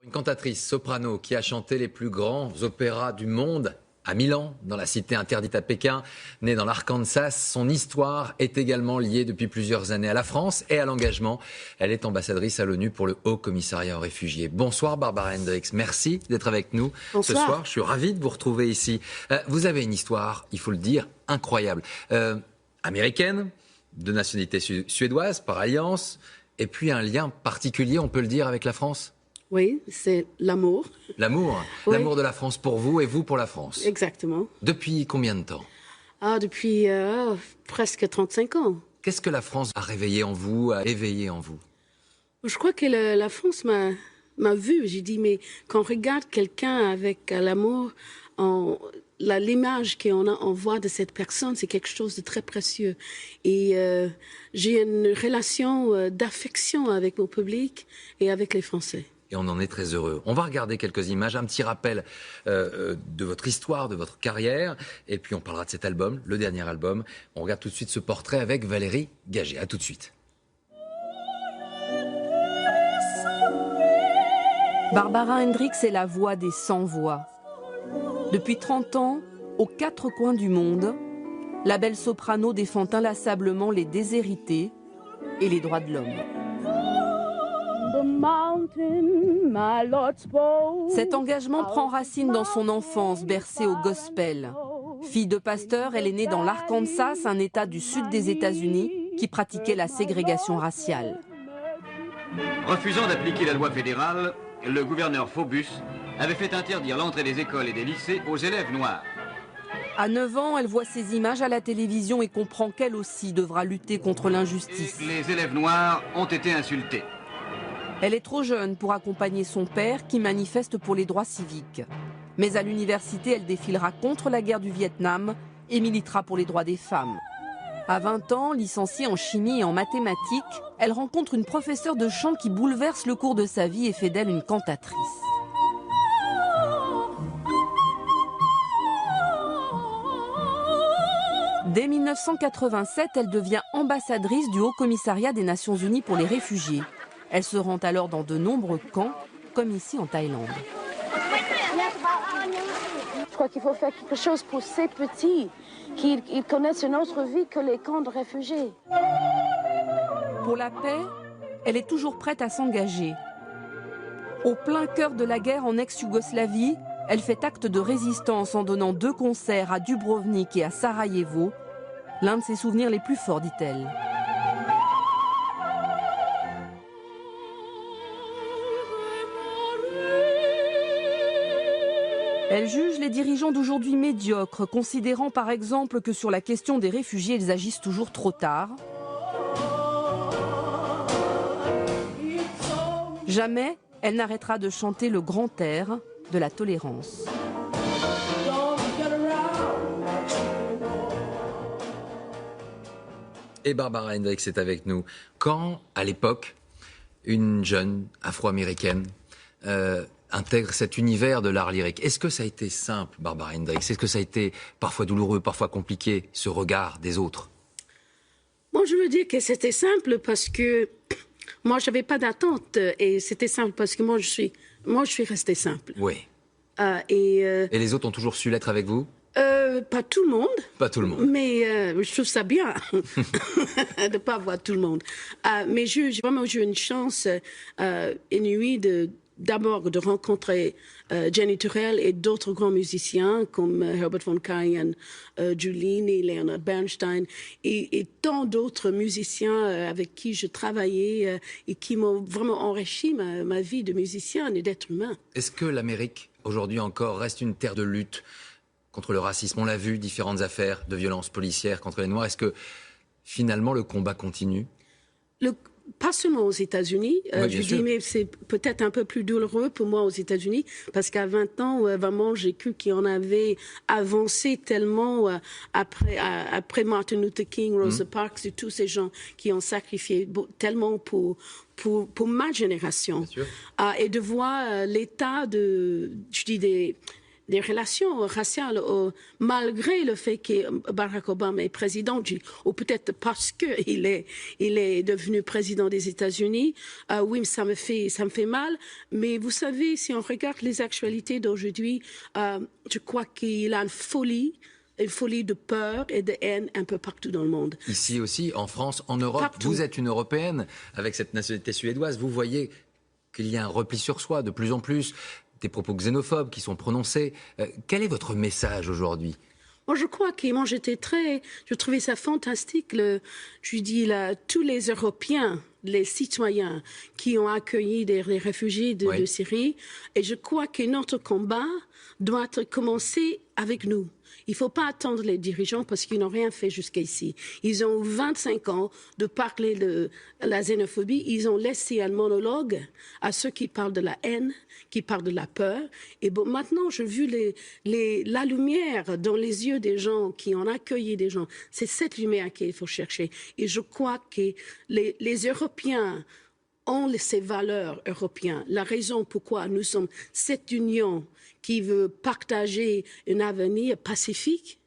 Une cantatrice soprano qui a chanté les plus grands opéras du monde à Milan, dans la cité interdite à Pékin. Née dans l'Arkansas, son histoire est également liée depuis plusieurs années à la France et à l'engagement. Elle est ambassadrice à l'ONU pour le Haut Commissariat aux réfugiés. Bonsoir Barbara Hendricks, merci d'être avec nous ce soir. Je suis ravi de vous retrouver ici. Vous avez une histoire, il faut le dire, incroyable. Américaine, de nationalité suédoise, par alliance, et puis un lien particulier, on peut le dire, avec la France. Oui, c'est l'amour. L'amour, oui. L'amour de la France pour vous et vous pour la France. Exactement. Depuis combien de temps? Depuis presque 35 ans. Qu'est-ce que la France a réveillé en vous, a éveillé en vous? Je crois que la France m'a vu. J'ai dit, mais quand on regarde quelqu'un avec l'amour, l'image qu'on voit de cette personne, c'est quelque chose de très précieux. Et j'ai une relation d'affection avec mon public et avec les Français. Et on en est très heureux. On va regarder quelques images, un petit rappel de votre histoire, de votre carrière. Et puis on parlera de cet album, le dernier album. On regarde tout de suite ce portrait avec Valérie Gagé. À tout de suite. Barbara Hendricks est la voix des sans-voix. Depuis 30 ans, aux quatre coins du monde, la belle soprano défend inlassablement les déshérités et les droits de l'homme. Cet engagement prend racine dans son enfance, bercée au gospel. Fille de pasteur, elle est née dans l'Arkansas, un État du sud des États-Unis qui pratiquait la ségrégation raciale. Refusant d'appliquer la loi fédérale, le gouverneur Phobus avait fait interdire l'entrée des écoles et des lycées aux élèves noirs. À 9 ans, elle voit ces images à la télévision et comprend qu'elle aussi devra lutter contre l'injustice. Les élèves noirs ont été insultés. Elle est trop jeune pour accompagner son père qui manifeste pour les droits civiques. Mais à l'université, elle défilera contre la guerre du Vietnam et militera pour les droits des femmes. À 20 ans, licenciée en chimie et en mathématiques, elle rencontre une professeure de chant qui bouleverse le cours de sa vie et fait d'elle une cantatrice. Dès 1987, elle devient ambassadrice du Haut Commissariat des Nations Unies pour les réfugiés. Elle se rend alors dans de nombreux camps, comme ici en Thaïlande. Je crois qu'il faut faire quelque chose pour ces petits, qu'ils connaissent une autre vie que les camps de réfugiés. Pour la paix, elle est toujours prête à s'engager. Au plein cœur de la guerre en ex-Yougoslavie, elle fait acte de résistance en donnant 2 concerts à Dubrovnik et à Sarajevo. L'un de ses souvenirs les plus forts, dit-elle. Elle juge les dirigeants d'aujourd'hui médiocres, considérant par exemple que sur la question des réfugiés, ils agissent toujours trop tard. Jamais elle n'arrêtera de chanter le grand air de la tolérance. Et Barbara Hendricks est avec nous. Quand, à l'époque, une jeune afro-américaine intègre cet univers de l'art lyrique, est-ce que ça a été simple, Barbara Hendricks? Est-ce que ça a été parfois douloureux, parfois compliqué, ce regard des autres? Moi, je veux dire que c'était simple parce que moi, je n'avais pas d'attente. Et c'était simple parce que moi, je suis restée simple. Oui. Et les autres ont toujours su l'être avec vous? Pas tout le monde. Pas tout le monde. Mais je trouve ça bien de ne pas voir tout le monde. Mais j'ai vraiment eu une chance inouïe d'abord de rencontrer Jenny Turrell et d'autres grands musiciens comme Herbert von Karajan, Giulini, Leonard Bernstein et tant d'autres musiciens avec qui je travaillais et qui m'ont vraiment enrichi ma vie de musicien et d'être humain. Est-ce que l'Amérique, aujourd'hui encore, reste une terre de lutte contre le racisme? On l'a vu, différentes affaires de violences policières contre les Noirs. Est-ce que finalement le combat continue? Pas seulement aux États-Unis. Oui, je dis, mais c'est peut-être un peu plus douloureux pour moi aux États-Unis, parce qu'à 20 ans, vraiment, j'ai cru qu'il y en avait avancé tellement après Martin Luther King, Rosa Parks et tous ces gens qui ont sacrifié tellement pour ma génération. Bien sûr. Et de voir l'état des des relations raciales, malgré le fait que Barack Obama est président, ou peut-être parce qu'il est devenu président des États-Unis. Oui, ça me fait mal. Mais vous savez, si on regarde les actualités d'aujourd'hui, je crois qu'il y a une folie de peur et de haine un peu partout dans le monde. Ici aussi, en France, en Europe, partout. Vous êtes une Européenne avec cette nationalité suédoise. Vous voyez qu'il y a un repli sur soi de plus en plus, des propos xénophobes qui sont prononcés. Quel est votre message aujourd'hui ? Moi, je crois que je trouvais ça fantastique. Je dis là, tous les Européens, les citoyens qui ont accueilli les réfugiés de Syrie, et je crois que notre combat doit commencer avec nous. Il ne faut pas attendre les dirigeants parce qu'ils n'ont rien fait jusqu'ici. Ils ont 25 ans de parler de la xénophobie. Ils ont laissé un monologue à ceux qui parlent de la haine, qui parlent de la peur. Et bon, maintenant, j'ai vu la lumière dans les yeux des gens qui ont accueilli des gens. C'est cette lumière qu'il faut chercher. Et je crois que les Européens ont ces valeurs européennes. La raison pourquoi nous sommes cette union qui veut partager un avenir pacifique,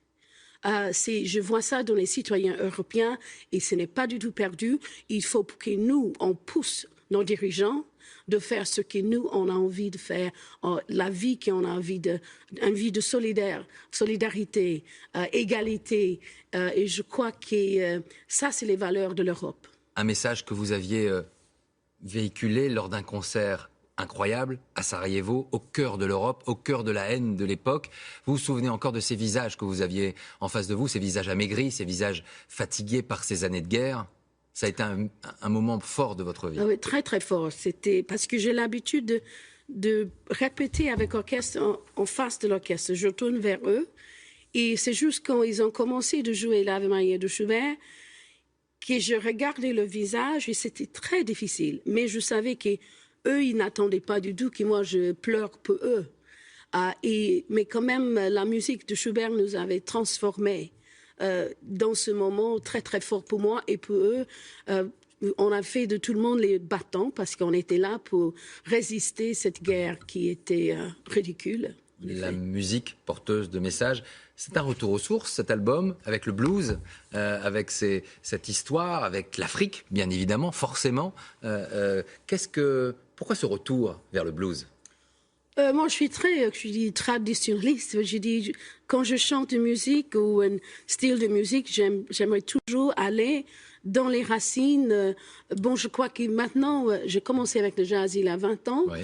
je vois ça dans les citoyens européens et ce n'est pas du tout perdu. Il faut que nous, on pousse nos dirigeants de faire ce que nous, on a envie de faire, la vie qu'on a envie une vie de solidarité, égalité. Et je crois que ça, c'est les valeurs de l'Europe. Un message que vous aviez véhiculé lors d'un concert incroyable à Sarajevo, au cœur de l'Europe, au cœur de la haine de l'époque. Vous vous souvenez encore de ces visages que vous aviez en face de vous, ces visages amaigris, ces visages fatigués par ces années de guerre. Ça a été un moment fort de votre vie. Oui, très très fort. C'était parce que j'ai l'habitude de répéter avec l'orchestre en face de l'orchestre. Je tourne vers eux et c'est juste quand ils ont commencé de jouer l'Ave Maria de Schubert que je regardais le visage et c'était très difficile. Mais je savais que eux, ils n'attendaient pas du tout que moi, je pleure pour eux. Mais quand même, la musique de Schubert nous avait transformés dans ce moment très, très fort pour moi et pour eux. On a fait de tout le monde les battants parce qu'on était là pour résister à cette guerre qui était ridicule. La musique porteuse de messages. C'est un retour aux sources, cet album, avec le blues, avec cette histoire, avec l'Afrique, bien évidemment, forcément. Pourquoi ce retour vers le blues ? Moi, je suis traditionnaliste. Je dis, quand je chante une musique ou un style de musique, j'aimerais toujours aller dans les racines. Bon, je crois que maintenant, j'ai commencé avec le jazz il y a 20 ans. Oui.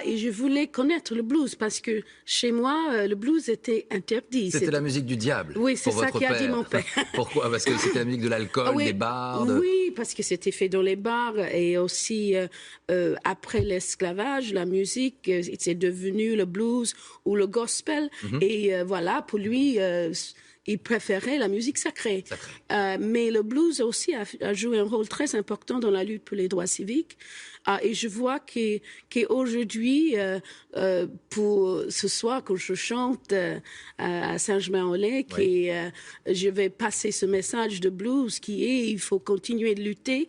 Et je voulais connaître le blues parce que chez moi, le blues était interdit. C'était la musique du diable. Oui, c'est ça qu'a dit mon père. Pourquoi ? Parce que c'était la musique de l'alcool, des bars. Oui, parce que c'était fait dans les bars et aussi après l'esclavage, la musique, c'est devenu le blues ou le gospel. Mm-hmm. Et voilà, pour lui, il préférait la musique sacrée. Mais le blues aussi a joué un rôle très important dans la lutte pour les droits civiques. Et je vois qu'aujourd'hui, pour ce soir, quand je chante à Saint-Germain-en-Laye, je vais passer ce message de blues qui est il faut continuer de lutter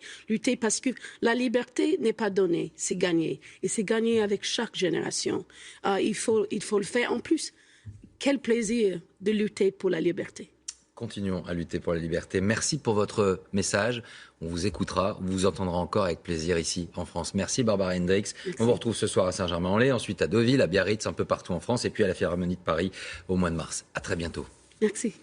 parce que la liberté n'est pas donnée, c'est gagné. Et c'est gagné avec chaque génération. Il faut le faire. En plus, quel plaisir de lutter pour la liberté. Continuons à lutter pour la liberté. Merci pour votre message. On vous écoutera, on vous entendra encore avec plaisir ici en France. Merci Barbara Hendricks. Merci. On vous retrouve ce soir à Saint-Germain-en-Laye, ensuite à Deauville, à Biarritz, un peu partout en France et puis à la Philharmonie de Paris au mois de mars. À très bientôt. Merci.